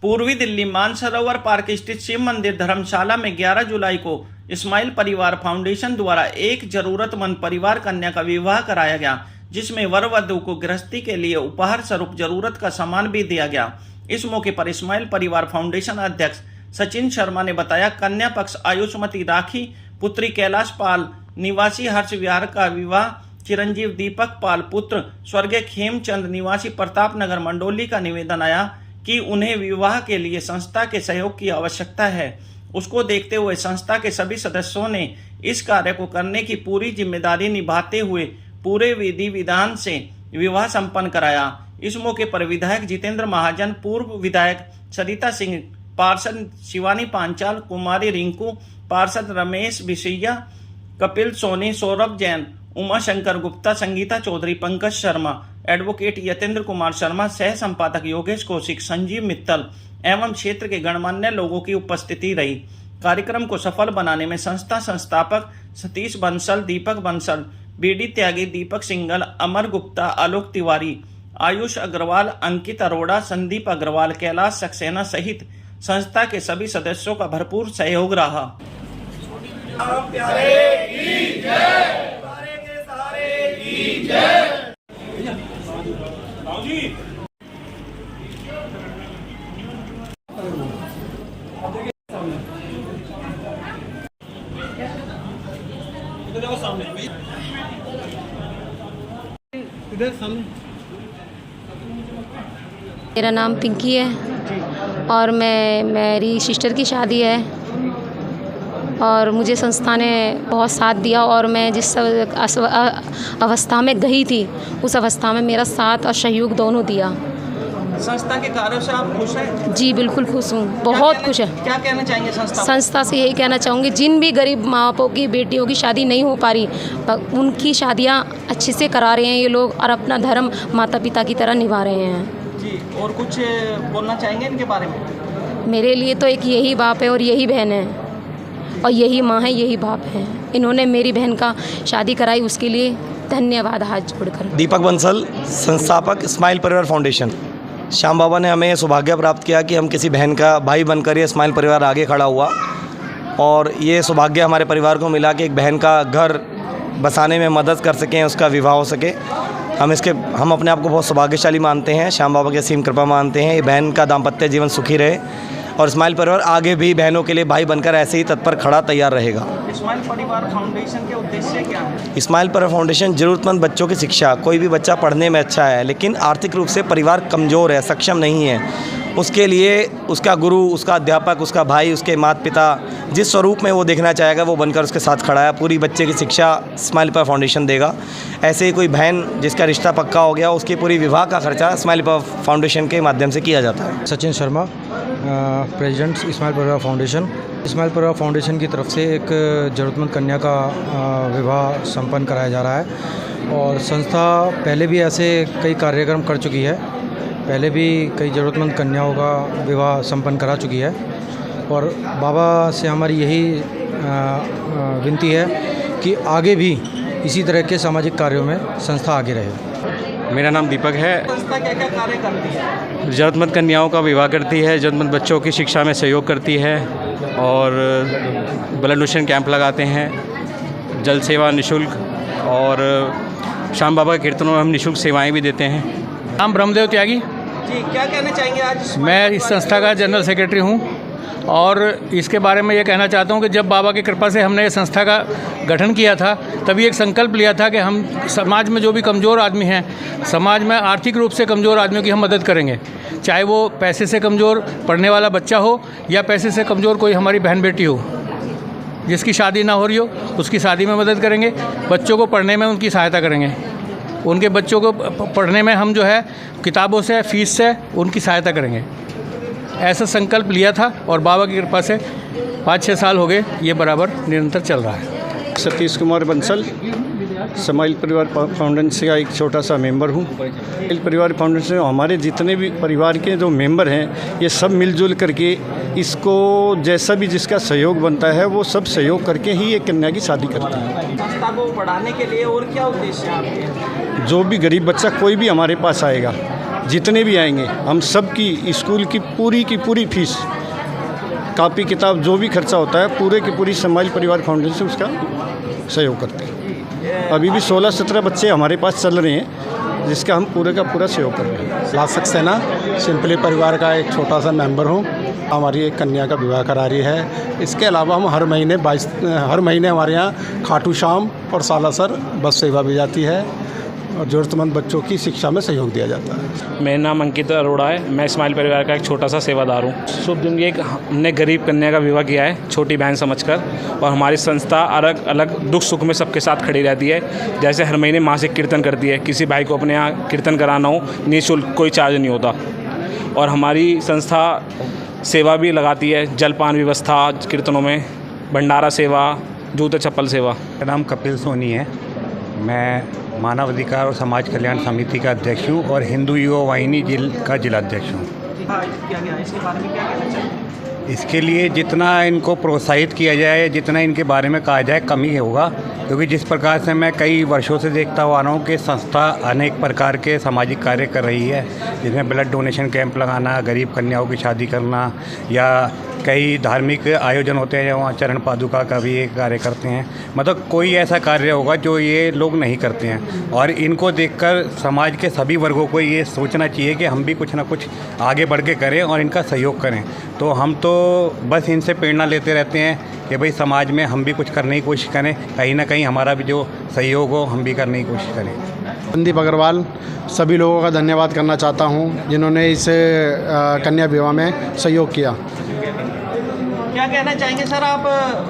पूर्वी दिल्ली मानसरोवर पार्क स्थित शिव मंदिर धर्मशाला में 11 जुलाई को इस्माइल परिवार फाउंडेशन द्वारा एक जरूरतमंद परिवार कन्या का विवाह कराया गया, जिसमें वर वधू को गृहस्थी के लिए उपहार स्वरूप जरूरत का सामान भी दिया गया। इस मौके पर इस्माइल परिवार फाउंडेशन अध्यक्ष सचिन शर्मा ने बताया, कन्या पक्ष आयुष्मती राखी पुत्री कैलाश पाल निवासी हर्ष विहार का विवाह चिरंजीव दीपक पाल पुत्र स्वर्गीय खेमचंद निवासी प्रताप नगर मंडोली का निवेदन आया कि उन्हें विवाह के लिए संस्था के सहयोग की आवश्यकता है। उसको देखते हुए संस्था के सभी सदस्यों ने इस कार्य को करने की पूरी जिम्मेदारी निभाते हुए पूरे विधि विधान से विवाह संपन्न कराया। इस मौके पर विधायक जितेंद्र महाजन, पूर्व विधायक सरिता सिंह, पार्षद शिवानी पांचाल, कुमारी रिंकू, पार्षद रमेश बिसैया, कपिल सोनी, सौरभ जैन, उमा शंकर गुप्ता, संगीता चौधरी, पंकज शर्मा, एडवोकेट यतेंद्र कुमार शर्मा, सह संपादक योगेश कौशिक, संजीव मित्तल एवं क्षेत्र के गणमान्य लोगों की उपस्थिति रही। कार्यक्रम को सफल बनाने में संस्था संस्थापक सतीश बंसल, दीपक बंसल, बीडी त्यागी, दीपक सिंगल, अमर गुप्ता, आलोक तिवारी, आयुष अग्रवाल, अंकित अरोड़ा, संदीप अग्रवाल, कैलाश सक्सेना सहित संस्था के सभी सदस्यों का भरपूर सहयोग रहा। मेरा नाम पिंकी है और मेरी सिस्टर की शादी है और मुझे संस्था ने बहुत साथ दिया और मैं जिस अवस्था में गई थी उस अवस्था में मेरा साथ और सहयोग दोनों दिया। संस्था के कार्यों से आप खुश हैं? जी बिल्कुल खुश हूँ, बहुत खुश है। क्या कहना चाहेंगे संस्था से? यही कहना चाहूँगी, जिन भी गरीब माँ बापों की बेटियों की शादी नहीं हो पा रही उनकी शादियाँ अच्छे से करा रहे हैं ये लोग और अपना धर्म माता पिता की तरह निभा रहे हैं। जी, और कुछ बोलना चाहेंगे इनके बारे में? मेरे लिए तो एक यही बाप है और यही बहन है और यही माँ है, यही बाप है। इन्होंने मेरी बहन का शादी कराई, उसके लिए धन्यवाद हाथ जोड़कर। दीपक बंसल, संस्थापक इस्माइल परिवार फाउंडेशन। श्याम बाबा ने हमें सौभाग्य प्राप्त किया कि हम किसी बहन का भाई बनकर ये इस्माइल परिवार आगे खड़ा हुआ और ये सौभाग्य हमारे परिवार को मिला कि एक बहन का घर बसाने में मदद कर सकें, उसका विवाह हो सके। हम अपने आप को बहुत सौभाग्यशाली मानते हैं, श्याम बाबा की असीम कृपा मानते हैं। ये बहन का दाम्पत्य जीवन सुखी रहे और इस्माइल परिवार आगे भी बहनों के लिए भाई बनकर ऐसे ही तत्पर खड़ा तैयार रहेगा। इस्माइल परिवार फाउंडेशन के उद्देश्य क्या है? इस्माइल परिवार फाउंडेशन ज़रूरतमंद बच्चों की शिक्षा। कोई भी बच्चा पढ़ने में अच्छा है लेकिन आर्थिक रूप से परिवार कमज़ोर है, सक्षम नहीं है, उसके लिए उसका गुरु, उसका अध्यापक, उसका भाई, उसके माता पिता जिस स्वरूप में वो देखना चाहेगा वो बनकर उसके साथ खड़ा है। पूरी बच्चे की शिक्षा इस्माइल परिवार फाउंडेशन देगा। ऐसे ही कोई बहन जिसका रिश्ता पक्का हो गया उसकी पूरी विवाह का खर्चा इस्माइल परिवार फाउंडेशन के माध्यम से किया जाता है। सचिन शर्मा, प्रेसिडेंट इस्माइल परिवार फाउंडेशन। इस्माइल परिवार फाउंडेशन की तरफ से एक ज़रूरतमंद कन्या का विवाह संपन्न कराया जा रहा है और संस्था पहले भी ऐसे कई कार्यक्रम कर चुकी है, पहले भी कई ज़रूरतमंद कन्याओं का विवाह संपन्न करा चुकी है और बाबा से हमारी यही विनती है कि आगे भी इसी तरह के सामाजिक कार्यों में संस्था आगे रहे। मेरा नाम दीपक है। संस्था क्या क्या कार्य करती है? ज़रूरतमंद कन्याओं का विवाह करती है, ज़रूरतमंद बच्चों की शिक्षा में सहयोग करती है और ब्लड डोनेशन कैंप लगाते हैं, जल सेवा निःशुल्क और श्याम बाबा के कीर्तनों में हम निःशुल्क सेवाएं भी देते हैं। नाम ब्रह्मदेव त्यागी। जी, क्या कहना चाहेंगे आज? मैं इस संस्था का जनरल सेक्रेटरी हूँ और इसके बारे में ये कहना चाहता हूँ कि जब बाबा की कृपा से हमने ये संस्था का गठन किया था तभी एक संकल्प लिया था कि हम समाज में जो भी कमज़ोर आदमी हैं, समाज में आर्थिक रूप से कमज़ोर आदमियों की हम मदद करेंगे, चाहे वो पैसे से कमज़ोर पढ़ने वाला बच्चा हो या पैसे से कमज़ोर कोई हमारी बहन बेटी हो जिसकी शादी ना हो रही हो, उसकी शादी में मदद करेंगे, बच्चों को पढ़ने में उनकी सहायता करेंगे, उनके बच्चों को पढ़ने में हम जो है किताबों से, फीस से उनकी सहायता करेंगे। ऐसा संकल्प लिया था और बाबा की कृपा से 5-6 साल हो गए ये बराबर निरंतर चल रहा है। सतीश कुमार बंसल, इस्माइल परिवार फाउंडेशन का एक छोटा सा मेंबर हूँ। इस्माइल परिवार फाउंडेशन हमारे जितने भी परिवार के जो मेंबर हैं ये सब मिलजुल करके इसको जैसा भी जिसका सहयोग बनता है वो सब सहयोग करके ही एक कन्या की शादी करते हैं। संस्था को बढ़ाने के लिए और क्या उद्देश्य है आपके? जो भी गरीब बच्चा कोई भी हमारे पास आएगा जितने भी आएंगे हम सब की स्कूल की पूरी फीस, कापी किताब जो भी खर्चा होता है पूरे की पूरी स्माइल परिवार फाउंडेशन उसका सहयोग करते हैं। अभी भी 16-17 बच्चे हमारे पास चल रहे हैं जिसका हम पूरे का पूरा सहयोग कर रहे हैं। लासक सेना सिंपली परिवार का एक छोटा सा मेंबर हूँ। हमारी एक कन्या का विवाह करा रही है। इसके अलावा हम हर महीने हमारे यहाँ खाटू श्याम और सालासर बस सेवा भी जाती है और ज़रूरतमंद बच्चों की शिक्षा में सहयोग दिया जाता है। मेरा नाम अंकित अरोड़ा है। मैं स्माइल परिवार का एक छोटा सा सेवादार हूँ। शुभ दिन ये हमने गरीब कन्या का विवाह किया है छोटी बहन समझकर, और हमारी संस्था अलग अलग दुख सुख में सबके साथ खड़ी रहती है। जैसे हर महीने मासिक कीर्तन करती है, किसी भाई को अपने यहाँ कीर्तन कराना हो निःशुल्क, कोई चार्ज नहीं होता। और हमारी संस्था सेवा भी लगाती है, जलपान व्यवस्था कीर्तनों में, भंडारा सेवा, जूते चप्पल सेवा। मेरा नाम कपिल सोनी है। मैं मानव अधिकार और समाज कल्याण समिति का अध्यक्ष हूँ और हिंदू युवा वाहिनी का जिलाध्यक्ष हूँ। इसके लिए जितना इनको प्रोत्साहित किया जाए, जितना इनके बारे में कहा जाए कम ही होगा, क्योंकि जिस प्रकार से मैं कई वर्षों से देखता हुआ रहा हूँ कि संस्था अनेक प्रकार के सामाजिक कार्य कर रही है, जिसमें ब्लड डोनेशन कैंप लगाना, गरीब कन्याओं की शादी करना, या कई धार्मिक आयोजन होते हैं वहाँ चरण पादुका का भी एक कार्य करते हैं। मतलब कोई ऐसा कार्य होगा जो ये लोग नहीं करते हैं, और इनको देखकर समाज के सभी वर्गों को ये सोचना चाहिए कि हम भी कुछ ना कुछ आगे बढ़ के करें और इनका सहयोग करें। तो हम तो बस इनसे प्रेरणा लेते रहते हैं कि भाई समाज में हम भी कुछ करने की कोशिश करें, कहीं ना कहीं हमारा भी जो सहयोग हो हम भी करने की कोशिश करें। संदीप अग्रवाल, सभी लोगों का धन्यवाद करना चाहता हूँ जिन्होंने इस कन्या विवाह में सहयोग किया। क्या कहना चाहेंगे सर आप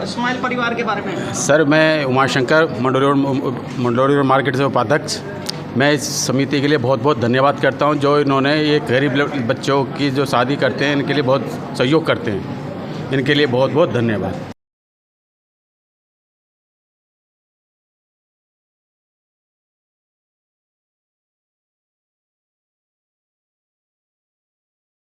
स्माइल परिवार के बारे में? सर, मैं उमाशंकर मंडोरी मार्केट से उपाध्यक्ष। मैं इस समिति के लिए बहुत बहुत धन्यवाद करता हूं, जो इन्होंने ये गरीब बच्चों की जो शादी करते हैं इनके लिए बहुत सहयोग करते हैं। इनके लिए बहुत बहुत धन्यवाद।